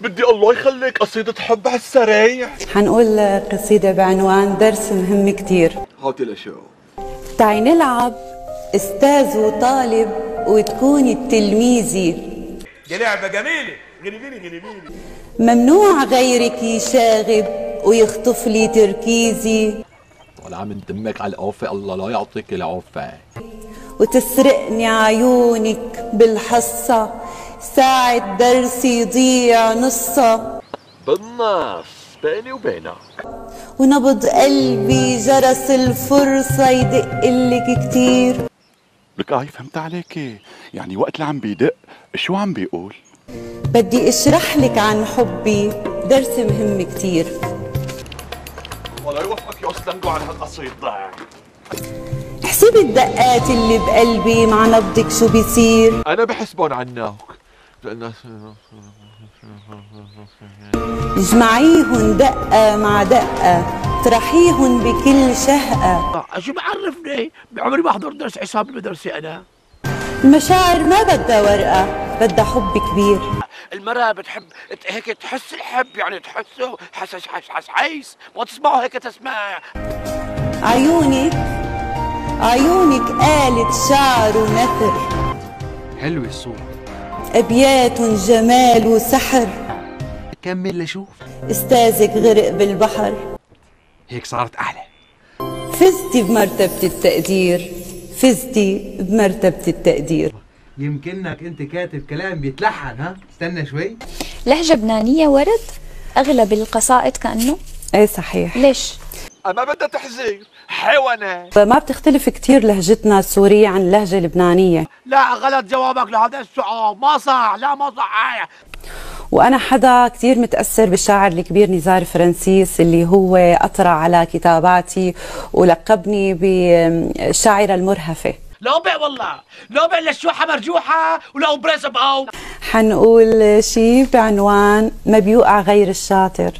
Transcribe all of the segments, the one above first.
بدي الله يخليك قصيدة حب على السريع. حنقول قصيدة بعنوان درس مهم كتير. هاتي لشو. تعي نلعب استاذ وطالب وتكوني التلميذي. دي لعبة جميلة. غنيبيني. ممنوع غيرك يشاغب ويخطف لي تركيزي. طالعة من دمك على القوفة، الله لا يعطيك العوفة. وتسرقني عيونك بالحصة، ساعة درسي يضيع نصة. بالنص بيني وبينك. ونبض قلبي جرس الفرصة يدقلك كتير. لك فهمت عليكي، يعني وقت اللي عم بيدق شو عم بيقول؟ بدي اشرح لك عن حبي، درس مهم كتير. والله يوفقك يا أستاذ عن هالقصيدة. احسبي الدقات اللي بقلبي مع نبضك شو بيصير. أنا بحسبون عنك. اجمعيهن دقة مع دقة، طرحيهن بكل شهقة. شو بعرفني؟ بعمري ما حضرت درس حساب بالمدرسة أنا. المشاعر ما بدها ورقة، بدها حب كبير. المرأة بتحب هيك تحس الحب، يعني تحسه حس ما تسمعه هيك تسمع. عيونك آلة شعر ونثر. حلوة الصورة. أبيات جمال وسحر. كمل لشوف. استاذك غرق بالبحر. هيك صارت أحلى. فزتي بمرتبة التقدير، فزتي بمرتبة التقدير. يمكنك انت كاتب كلام بيتلحن. ها استنى شوي. لهجة لبنانية ورد أغلب القصائد كأنه. ايه صحيح. ليش؟ أما بدها تحذير حيوانات. ما بتختلف كتير لهجتنا السورية عن اللهجة اللبنانية. لا غلط جوابك لهذا السؤال، ما صح. لا ما صح. وأنا حدا كتير متأثر بالشاعر الكبير نزار فرانسيس، اللي هو أطرى على كتاباتي ولقبني بالشاعرة المرهفة. لوبع والله، لوبع للشوحة مرجوحة ولو بريس بقو. حنقول شي بعنوان ما بيوقع غير الشاطر.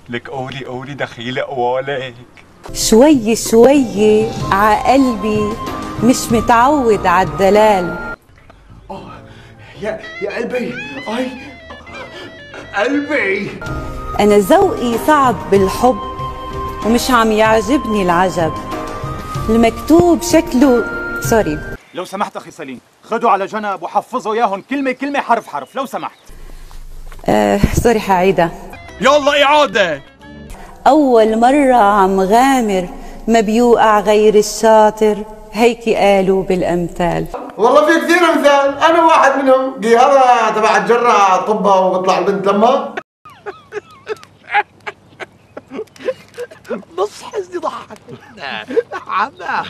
لك قولي دخيلة قوالك. شوي ع قلبي مش متعود عالدلال. يا قلبي، قلبي. أنا ذوقي صعب بالحب ومش عم يعجبني العجب. المكتوب شكله سوري. لو سمحت أخي سليم، خدوا على جنب وحفظوا إياهم كلمة حرف لو سمحت. سوري حعيدة. يلا إعادة. أول مرة عم غامر ما بيوقع غير الشاطر، هيك قالوا بالأمثال. والله في كثير أمثال، أنا واحد منهم. هذا تبع الجرة طبها وبطلع البنت لما نص حزني ضحك. عمّا